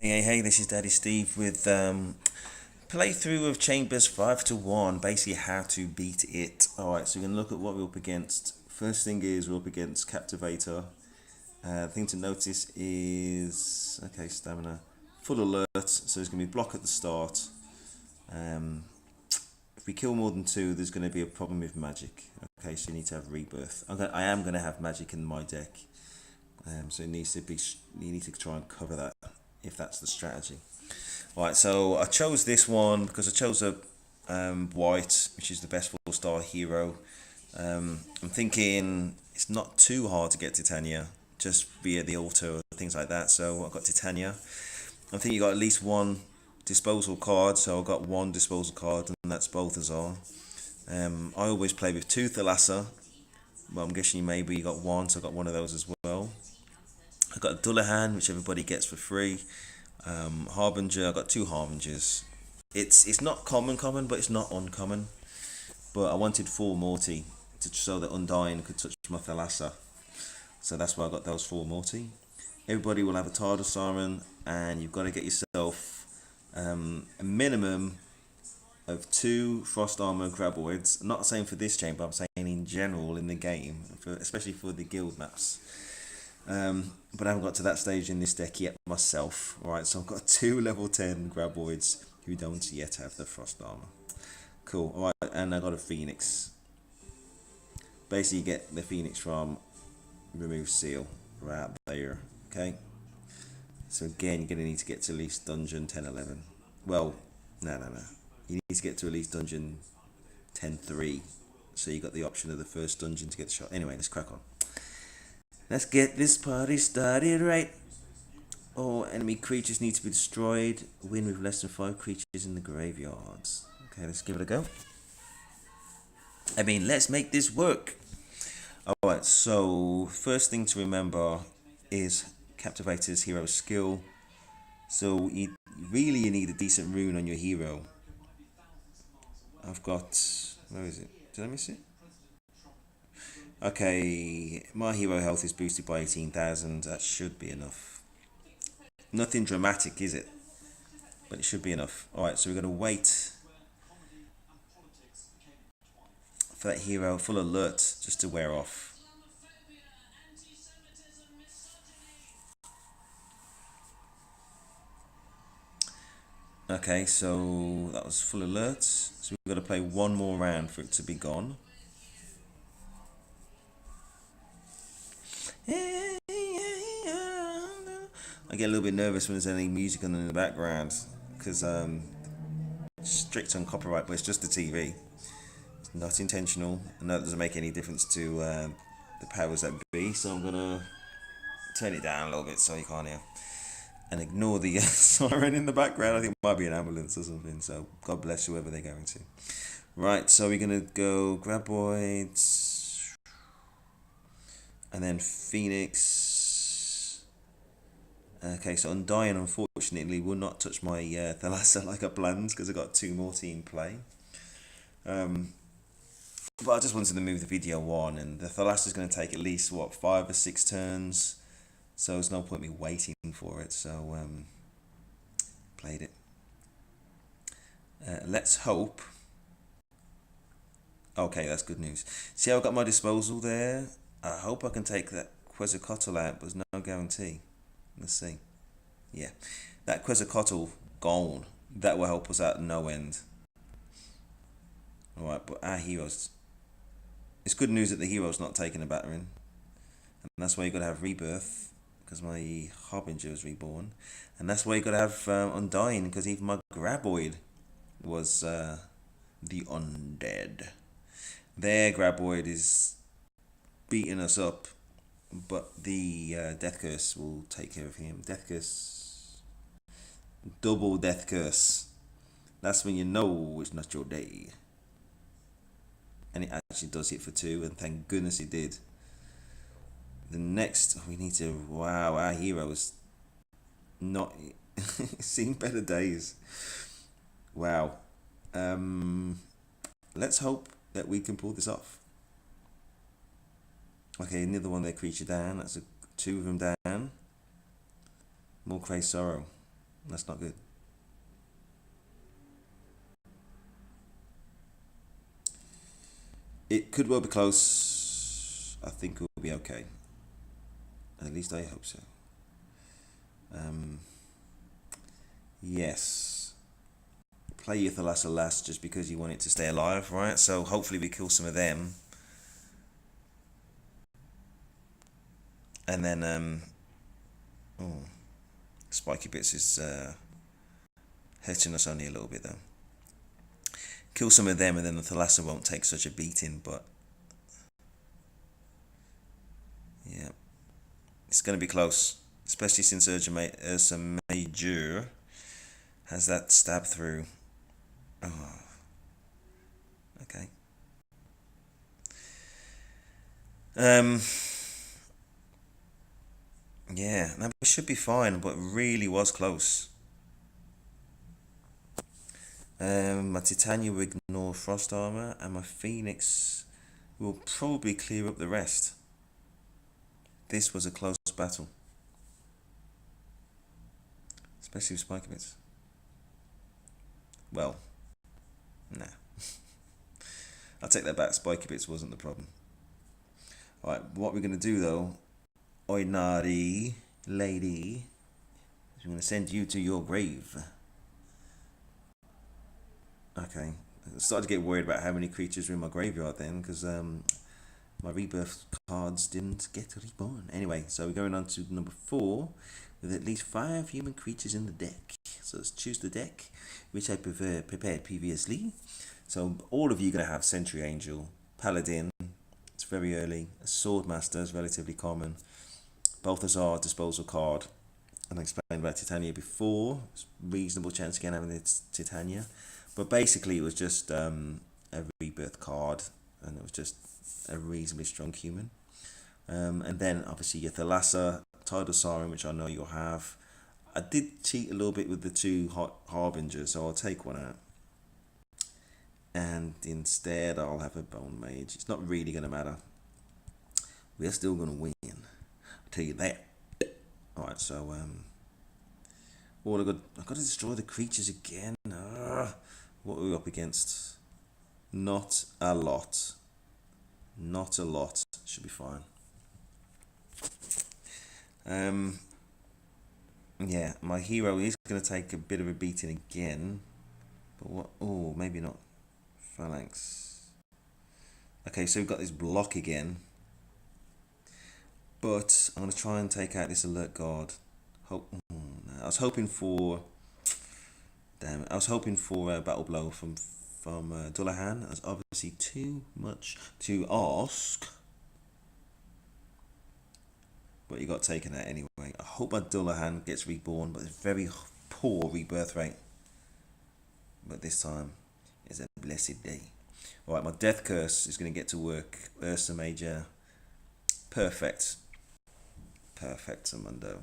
Hey, this is Daddy Steve with playthrough of Chambers 5 to 1, basically how to beat it. Alright, so we're going to look at what we're up against. First thing is we're up against Captivator. Thing to notice is, okay, stamina, full alert, so there's going to be block at the start. Um, if we kill more than two, there's going to be a problem with magic. Okay, so you need to have rebirth. I am going to have magic in my deck, so it needs to be. You need to try and cover that if that's the strategy. Right, so I chose this one because I chose a white, which is the best 4-star hero. I'm thinking it's not too hard to get Titania, just via the auto, things like that. So I've got Titania. I think you got at least one disposal card, so I've got one disposal card, and that's Balthazar. I always play with two Thalassa. Well, I'm guessing maybe you got one, so I got one of those as well. I got a Dullahan, which everybody gets for free. Harbinger, I got two Harbingers. It's not common, but it's not uncommon. But I wanted four Morty to so that Undying could touch my Thalassa. So that's why I got those four Morty. Everybody will have a TARDIS Siren, and you've got to get yourself a minimum of two Frost Armor Graboids. I'm not saying for this chamber, I'm saying in general in the game, especially for the guild maps. But I haven't got to that stage in this deck yet myself. Alright, so I've got two level 10 Graboids who don't yet have the Frost Armor. Cool, alright, and I got a Phoenix. Basically, you get the Phoenix from Remove Seal right there. Okay? So again, you're going to need to get to at least Dungeon 10, 11. Well, no. You need to get to at least Dungeon 10, 3. So you got the option of the first dungeon to get the shot. Anyway, let's crack on. Let's get this party started right. All enemy creatures need to be destroyed. Win with less than 5 creatures in the graveyards. Okay, let's give it a go. Let's make this work. Alright, so first thing to remember is Captivator's hero skill. So you need a decent rune on your hero. I've got, where is it? Did I miss it? Okay, my hero health is boosted by 18,000. That should be enough. Nothing dramatic, is it? But it should be enough. Alright, so we're going to wait for that hero full alert just to wear off. Okay, so that was full alert. So we've got to play one more round for it to be gone. I get a little bit nervous when there's any music on in the background because strict on copyright, but it's just the TV. It's not intentional, and that doesn't make any difference to the powers that be. So I'm gonna turn it down a little bit so you can't hear, and ignore the siren in the background. I think it might be an ambulance or something. So God bless whoever they're going to. Right, so we're gonna go Graboids, and then Phoenix. Okay, so Undying unfortunately will not touch my Thalassa like I planned because I got two more in play. But I just wanted to move the video on, and the Thalassa is going to take at least, 5 or 6 turns. So there's no point me waiting for it, so played it. Let's hope. Okay, that's good news. See how I got my disposal there? I hope I can take that Quetzalcoatl out, but there's no guarantee. Let's see. Yeah, that Quetzalcoatl gone. That will help us out no end. Alright, but our heroes. It's good news that the hero's not taking a battering. And that's why you got to have rebirth, because my Harbinger was reborn. And that's why you got to have Undying, because even my Graboid was the undead. Their Graboid is beating us up, but the Death Curse will take care of him. Death Curse, double Death Curse. That's when you know it's not your day. And it actually does hit for 2, and thank goodness it did. The next, we need to, wow, our heroes not seen better days. Wow. Let's hope that we can pull this off. Okay, another one, their creature down. That's 2 of them down. More Cray Sorrow. That's not good. It could well be close. I think it will be okay. At least I hope so. Um, yes. Play your Thalassa last just because you want it to stay alive, right? So hopefully we kill some of them. And then, oh, Spiky Bits is hitting us only a little bit though. Kill some of them and then the Thalassa won't take such a beating, but yeah. It's going to be close, especially since Ursa Major has that stab through. Oh, okay. Yeah, that should be fine, but really was close. My Titania will ignore Frost Armor, and my Phoenix will probably clear up the rest. This was a close battle, especially with Spiky Bits. Well, nah. I'll take that back. Spiky Bits wasn't the problem. Alright, what we're going to do though, Oinari lady, is we're going to send you to your grave. Okay. I started to get worried about how many creatures were in my graveyard then, because my rebirth cards didn't get reborn. Anyway, so we're going on to number 4, with at least 5 human creatures in the deck. So let's choose the deck, which I prepared previously. So all of you are going to have Sentry Angel, Paladin, it's very early, a Swordmaster is relatively common, Balthazar, disposal card, and I explained about Titania before, it's reasonable chance again having it's Titania. But basically it was just a rebirth card, and it was just a reasonably strong human. And then obviously your Thalassa, Tidal Siren, which I know you'll have. I did cheat a little bit with the 2 Harbingers, so I'll take one out. And instead I'll have a Bone Mage. It's not really going to matter. We're still going to win. I'll tell you that. Alright, so all I've got to destroy the creatures again. What are we up against? Not a lot. Not a lot. Should be fine. Yeah, my hero is going to take a bit of a beating again. But what? Oh, maybe not. Phalanx. Okay, so we've got this block again. But I'm going to try and take out this alert guard. No. I was hoping for... Damn it. I was hoping for a battle blow from Dullahan. That's obviously too much to ask. But you got taken out anyway. I hope my Dullahan gets reborn, but it's very poor rebirth rate. But this time is a blessed day. Alright, my Death Curse is going to get to work. Ursa Major. Perfect. Perfect, Mundo.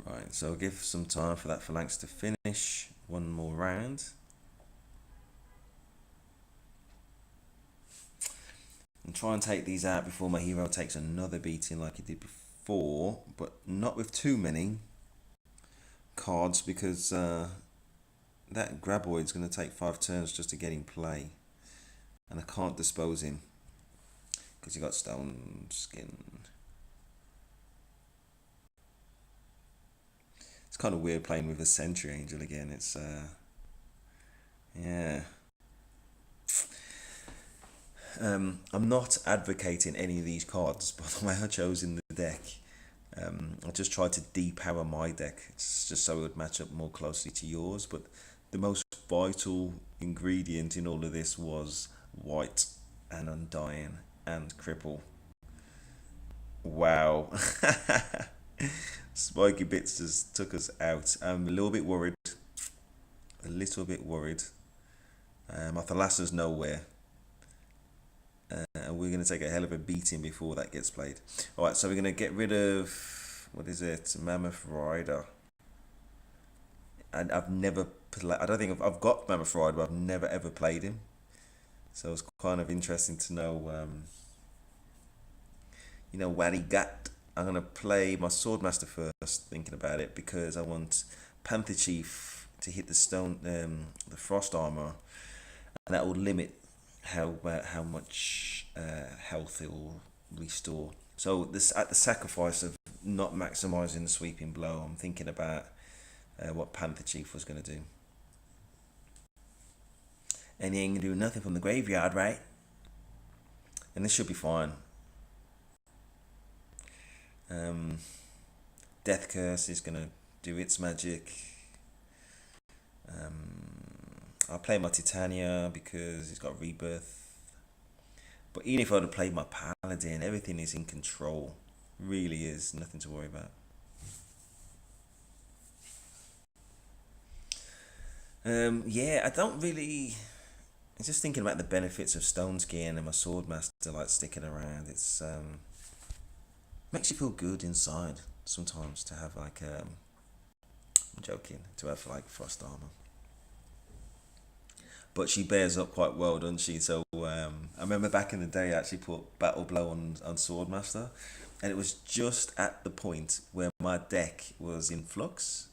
Right, so I'll give some time for that Phalanx to finish. One more round. And try and take these out before my hero takes another beating like he did before. But not with too many cards, because that Graboid's going to take 5 turns just to get in play. And I can't dispose him, because he got Stone Skin. It's kind of weird playing with a Sentry Angel again. It's yeah. I'm not advocating any of these cards, by the way I chose in the deck. I just tried to depower my deck. It's just so it would match up more closely to yours. But the most vital ingredient in all of this was white and Undying and Cripple. Wow. Spiky Bits just took us out. I'm a little bit worried. A little bit worried. My Thalassa's nowhere. And we're going to take a hell of a beating before that gets played. Alright, so we're going to get rid of... What is it? Mammoth Rider. And I've never played... I don't think I've got Mammoth Rider, but I've never ever played him. So it's kind of interesting to know... you know, what he got. I'm gonna play my Swordmaster first, thinking about it, because I want Panther Chief to hit the stone, the frost armor, and that will limit how much health it will restore. So this at the sacrifice of not maximizing the sweeping blow, I'm thinking about what Panther Chief was gonna do. And he ain't gonna do nothing from the graveyard, right? And this should be fine. Death Curse is gonna do its magic. I'll play my Titania because he's got rebirth. But even if I would have played my Paladin, everything is in control. Really is, nothing to worry about. Yeah, I don't really. I'm just thinking about the benefits of Stone Skin and my Swordmaster like sticking around. It's makes you feel good inside sometimes to have like I'm joking, to have like frost armor. But she bears up quite well, doesn't she? So I remember back in the day I actually put Battle Blow on Swordmaster, and it was just at the point where my deck was in flux.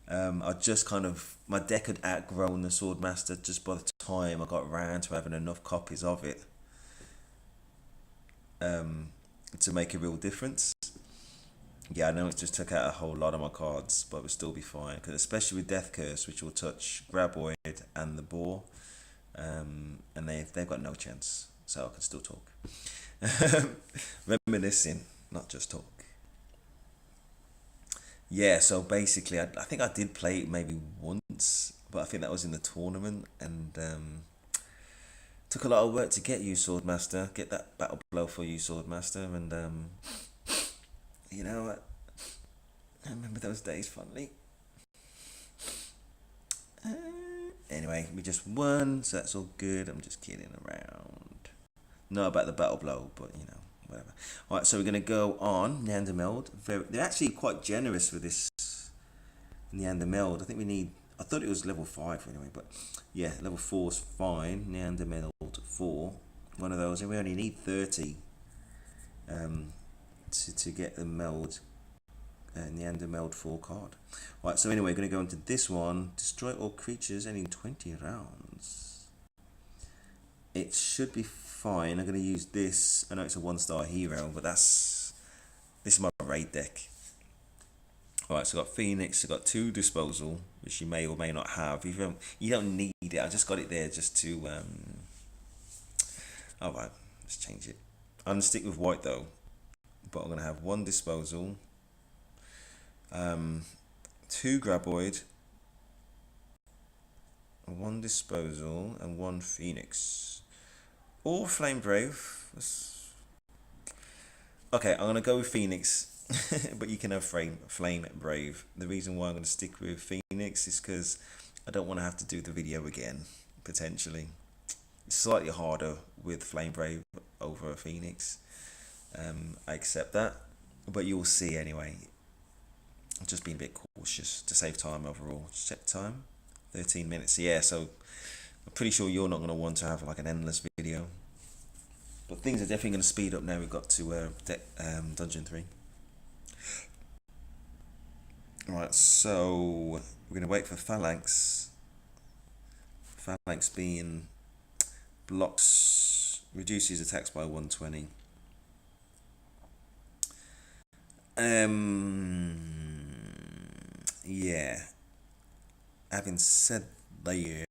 I just kind of, my deck had outgrown the Swordmaster just by the time I got around to having enough copies of it to make a real difference. Yeah, I know it just took out a whole lot of my cards, but it would still be fine, because especially with Death Curse, which will touch Graboid and the Boar, and they've got no chance, so I can still talk. Reminiscing, not just talk. Yeah, so basically, I think I did play it maybe once, but I think that was in the tournament, and took a lot of work to get you, Swordmaster, get that Battle Blow for you, Swordmaster, and you know, I remember those days fondly. Anyway, we just won, so that's all good. I'm just kidding around. Not about the Battle Blow, but you know, whatever. Alright, so we're going to go on Neander Meld. They're actually quite generous with this Neander Meld. I think we need, I thought it was level 5 anyway, but yeah, level 4 is fine. Neander Meld 4, one of those, and we only need 30 to get the Meld. Neander Meld 4 card. Right, so anyway, we're going to go into this one. Destroy all creatures ending 20 rounds. It should be fine. I'm going to use this. I know it's a 1-star hero, but this is my raid deck. Alright, so I've got Phoenix, I've got 2 disposal, which you may or may not have. You don't need it. I just got it there just to alright, let's change it. I'm going to stick with white though, but I'm going to have 1 disposal, 2 Graboid, 1 disposal, and 1 Phoenix. Or Flame Brave. Okay, I'm gonna go with Phoenix, but you can have Flame Brave. The reason why I'm gonna stick with Phoenix is because I don't want to have to do the video again, potentially. It's slightly harder with Flame Brave over Phoenix. I accept that, but you'll see anyway. I'm just being a bit cautious to save time overall. Just check the time, 13 minutes. Yeah, so I'm pretty sure you're not going to want to have like an endless video. But things are definitely going to speed up now we've got to Dungeon 3. Alright, so we're going to wait for Phalanx. Phalanx being blocks, reduces attacks by 120. Yeah. Having said that,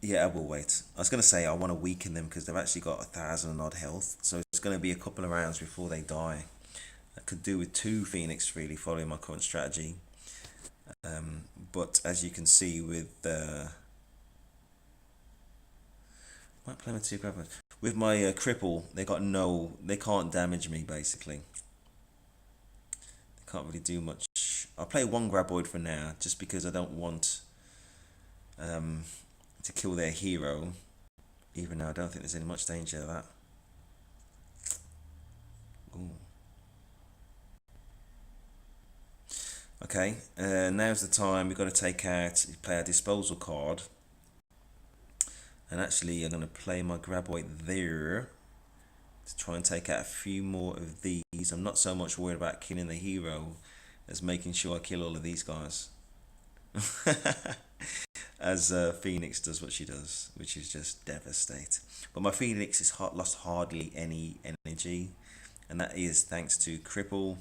yeah, I will wait. I was going to say I want to weaken them because they've actually got 1,000 odd health, so it's going to be a couple of rounds before they die. I could do with 2 Phoenix really, following my current strategy. But as you can see with might play my 2 Graboids. With my cripple, they can't damage me basically. Can't really do much. I'll play 1 Graboid for now, just because I don't want to kill their hero, even though I don't think there's any much danger of that. Ooh. Okay, now's the time. We've got to play our disposal card, and actually I'm going to play my Graboid there to try and take out a few more of these. I'm not so much worried about killing the hero as making sure I kill all of these guys. As Phoenix does what she does, which is just devastate. But my Phoenix has lost hardly any energy, and that is thanks to Cripple.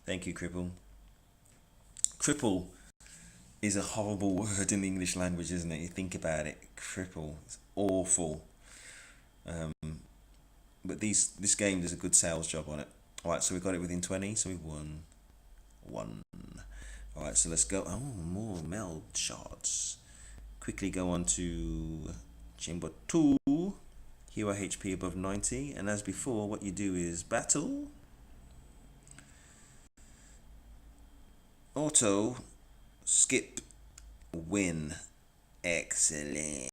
Thank you, Cripple. Cripple is a horrible word in the English language, isn't it? You think about it, cripple. It's awful. Um, but this game does a good sales job on it. Alright, so we got it within 20, so we won. One. Alright, so let's go. Oh, more meld shots. Quickly go on to chamber 2. Hero HP above 90. And as before, what you do is battle. Auto. Skip. Win. Excellent.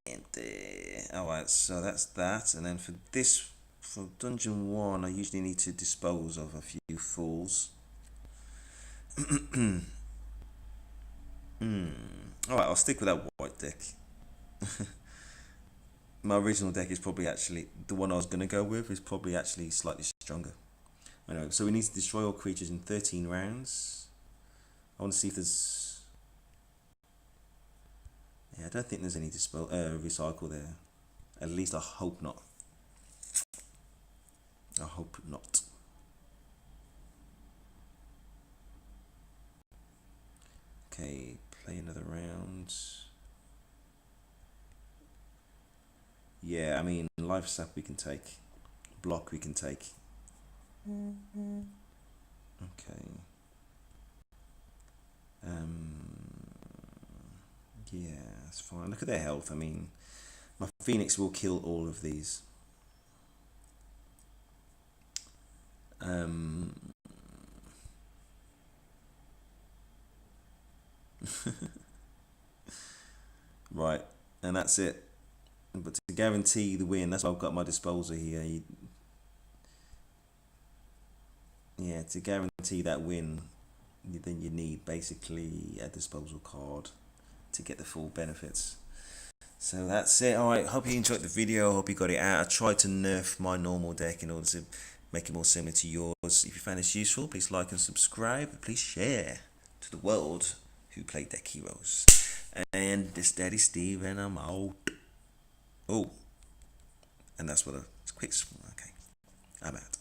Alright, so that's that. And then for this, for dungeon 1, I usually need to dispose of a few fools. Alright, I'll stick with that white deck. My original deck is probably actually, the one I was going to go with is probably actually slightly stronger. Anyway, so we need to destroy all creatures in 13 rounds. I want to see if there's... Yeah, I don't think there's any recycle there. At least I hope not. I hope not. Okay, play another round. Yeah, I mean, life sap we can take. Block we can take. Okay. Yeah, that's fine. Look at their health. I mean, my Phoenix will kill all of these. Right, and that's it. But to guarantee the win, that's why I've got my disposal here. Yeah, to guarantee that win, then you need basically a disposal card to get the full benefits. So that's it. Alright, hope you enjoyed the video. Hope you got it out. I tried to nerf my normal deck in order to make it more similar to yours. If you found this useful, please like and subscribe. Please share to the world who play deck heroes. And this Daddy Steve, and I'm out. Oh, and that's what a quick. Okay, I'm out.